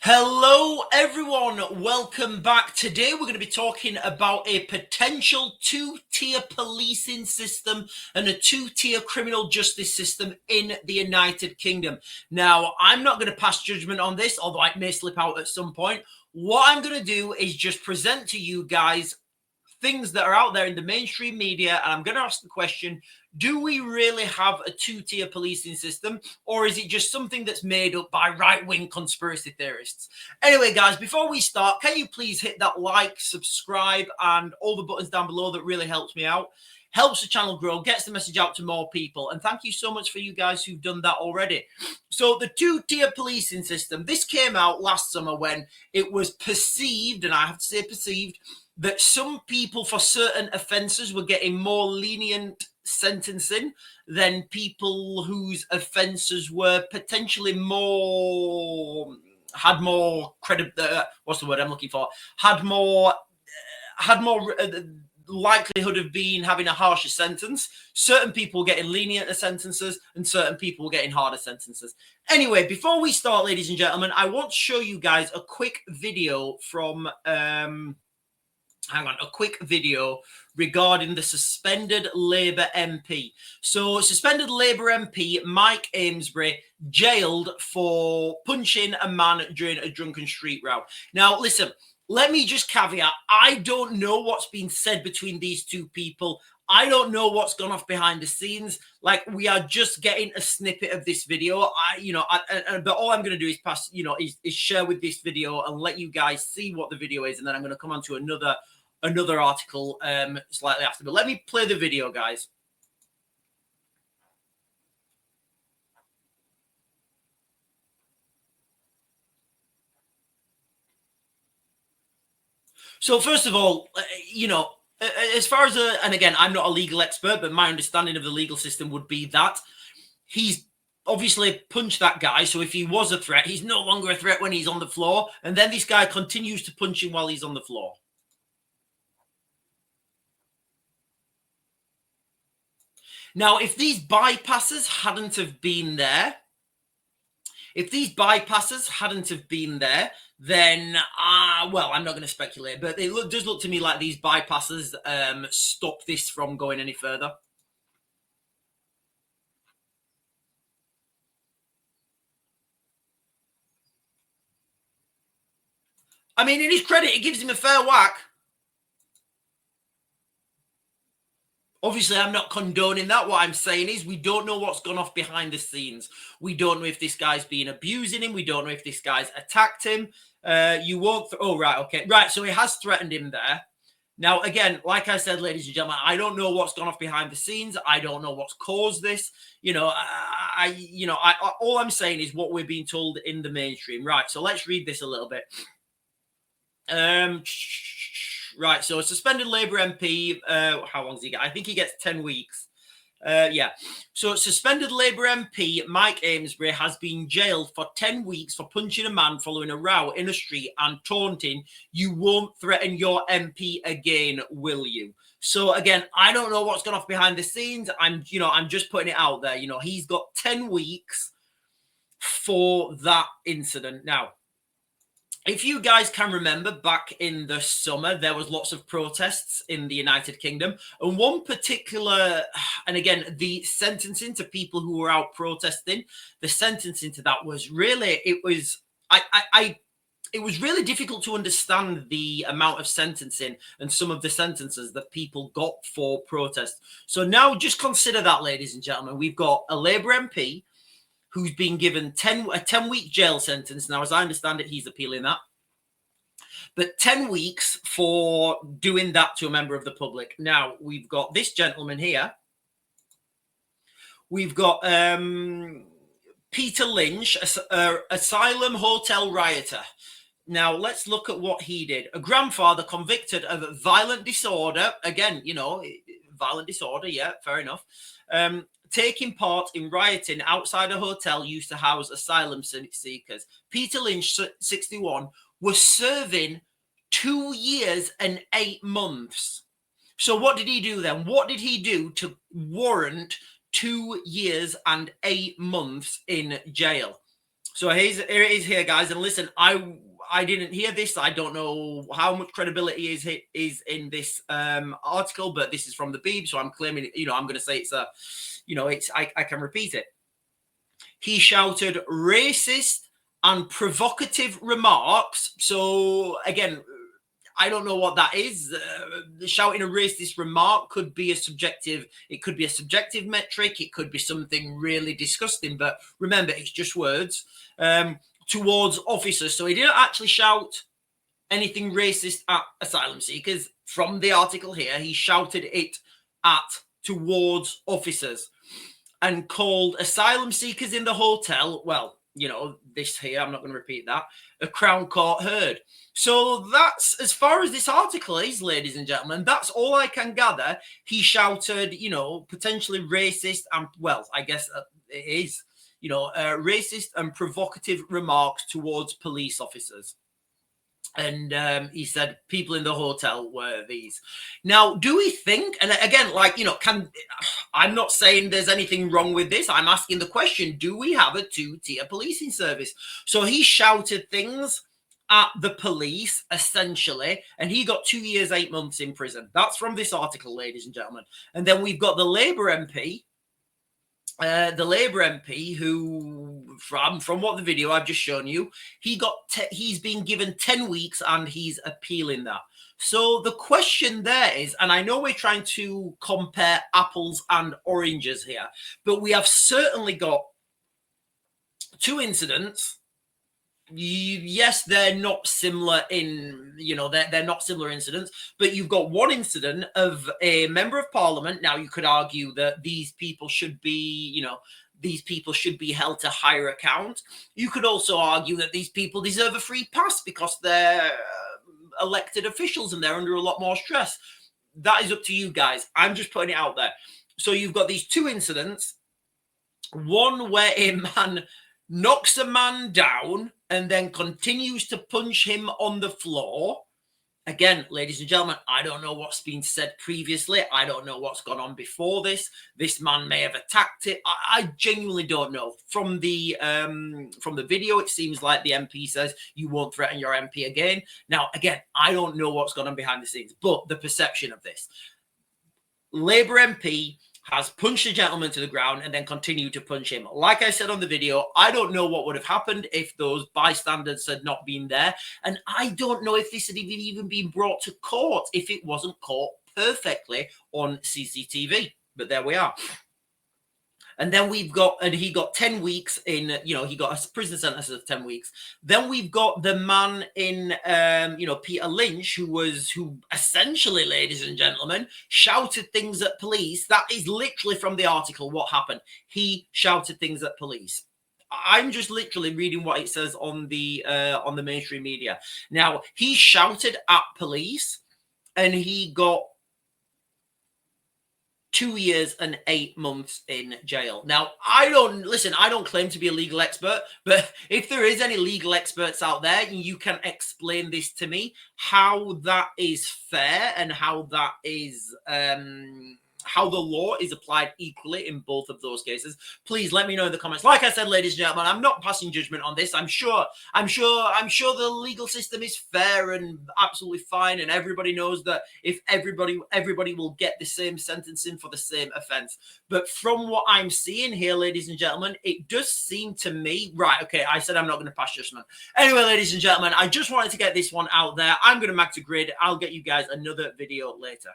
Hello, everyone. Welcome back. Today, we're going to be talking about a potential two-tier policing system and a two-tier criminal justice system in the United Kingdom. Now, I'm not going to pass judgment on this, although it may slip out at some point. What I'm going to do is just present to you guys things that are out there in the mainstream media, and I'm going to ask the question, do we really have a two-tier policing system, or is it just something that's made up by right-wing conspiracy theorists? Anyway, guys, before we start, can you please hit that like, subscribe, and all the buttons down below? That really helps me out, helps the channel grow, gets the message out to more people, and thank you so much for you guys who've done that already. So the two-tier policing system, this came out last summer when it was perceived, and I have to say perceived, that some people for certain offences were getting more lenient sentencing than people whose offences were potentially had more credit. What's the word I'm looking for? Had more likelihood of having a harsher sentence. Certain people getting lenient sentences, and certain people getting harder sentences. Anyway, before we start, ladies and gentlemen, I want to show you guys a quick video from a quick video regarding the suspended Labour MP. So, suspended Labour MP Mike Amesbury jailed for punching a man during a drunken street row. Now, listen, let me just caveat, I don't know what's been said between these two people. I don't know what's gone off behind the scenes. Like, we are just getting a snippet of this video. But all I'm going to do is is share with this video and let you guys see what the video is, and then I'm going to come on to another article slightly after. But let me play the video, guys. So first of all, as far as and again, I'm not a legal expert, but my understanding of the legal system would be that he's obviously punched that guy. So if he was a threat, he's no longer a threat when he's on the floor. And then this guy continues to punch him while he's on the floor. Now, if these bypasses hadn't have been there, then, well, I'm not going to speculate, but it does look to me like these bypasses stop this from going any further. I mean, in his credit, it gives him a fair whack. Obviously, I'm not condoning that. What I'm saying is we don't know what's gone off behind the scenes. We don't know if this guy's been abusing him. We don't know if this guy's attacked him. You won't... Oh, right, okay. Right, so he has threatened him there. Now, again, like I said, ladies and gentlemen, I don't know what's gone off behind the scenes. I don't know what's caused this. All I'm saying is what we're being told in the mainstream. Right, so let's read this a little bit. Right, so a suspended Labour MP, how long does he get? I think he gets 10 weeks. Yeah. So suspended Labour MP Mike Amesbury has been jailed for 10 weeks for punching a man following a row in a street and taunting, "You won't threaten your MP again, will you?" So again, I don't know what's gone off behind the scenes. I'm just putting it out there. He's got 10 weeks for that incident. Now, if you guys can remember, back in the summer, there was lots of protests in the United Kingdom. And one particular, and again, the sentencing to people who were out protesting, the sentencing to that was really, it was really difficult to understand the amount of sentencing and some of the sentences that people got for protest. So now just consider that, ladies and gentlemen. We've got a Labour MP who's been given a 10-week jail sentence. Now, as I understand it, he's appealing that. But 10 weeks for doing that to a member of the public. Now, we've got this gentleman here. We've got Peter Lynch, asylum hotel rioter. Now, let's look at what he did. A grandfather convicted of violent disorder. Again, violent disorder. Yeah, fair enough. Taking part in rioting outside a hotel used to house asylum seekers. Peter Lynch, 61, was serving 2 years and 8 months. So what did he do then? What did he do to warrant 2 years and 8 months in jail? So here it is here, guys. And listen, I didn't hear this. I don't know how much credibility is in this article, but this is from the Beeb, so I'm claiming, I'm going to say it's I can repeat it. He shouted racist and provocative remarks. So again, I don't know what that is. Shouting a racist remark could be a subjective. It could be a subjective metric. It could be something really disgusting. But remember, it's just words towards officers. So he didn't actually shout anything racist at asylum seekers. From the article here, he shouted it towards officers and called asylum seekers in the hotel, well, this here, I'm not going to repeat that, a Crown Court herd. So that's, as far as this article is, ladies and gentlemen, that's all I can gather. He shouted, potentially racist and, well, I guess it is, racist and provocative remarks towards police officers. And he said people in the hotel were these. Now, do we think, and again, I'm not saying there's anything wrong with this. I'm asking the question, do we have a two-tier policing service? So he shouted things at the police, essentially, and he got 2 years, 8 months in prison. That's from this article, ladies and gentlemen. And then we've got the Labour MP, who, from what the video I've just shown you, he's been given 10 weeks and he's appealing that. So the question there is, and I know we're trying to compare apples and oranges here, but we have certainly got two incidents. Yes, they're not similar in, they're not similar incidents, but you've got one incident of a member of parliament. Now, you could argue that these people should be, held to higher account. You could also argue that these people deserve a free pass because they're elected officials and they're under a lot more stress. That is up to you guys. I'm just putting it out there. So you've got these two incidents. One where a man knocks a man down and then continues to punch him on the floor. Again, ladies and gentlemen, I don't know what's been said previously. I don't know what's gone on before this. This man may have attacked it. I genuinely don't know. From the video, it seems like the MP says you won't threaten your MP again. Now, again, I don't know what's gone on behind the scenes, but the perception of this. Labour MP has punched the gentleman to the ground and then continued to punch him. Like I said on the video, I don't know what would have happened if those bystanders had not been there. And I don't know if this had even been brought to court if it wasn't caught perfectly on CCTV. But there we are. And then he got 10 weeks in, he got a prison sentence of 10 weeks. Then we've got the man in, Peter Lynch, who essentially, ladies and gentlemen, shouted things at police. That is literally from the article what happened. He shouted things at police. I'm just literally reading what it says on the mainstream media. Now, he shouted at police and he got 2 years and 8 months in jail. Now, I don't claim to be a legal expert, but if there is any legal experts out there, you can explain this to me, how that is fair and how that is, how the law is applied equally in both of those cases. Please let me know in the comments. Like I said, ladies and gentlemen, I'm not passing judgment on this. I'm sure the legal system is fair and absolutely fine, and everybody knows that if everybody will get the same sentencing for the same offense. But from what I'm seeing here, ladies and gentlemen, it does seem to me, right, okay, I said I'm not going to pass judgment. Anyway, ladies and gentlemen, I just wanted to get this one out there. I'm going to max a grid. I'll get you guys another video later.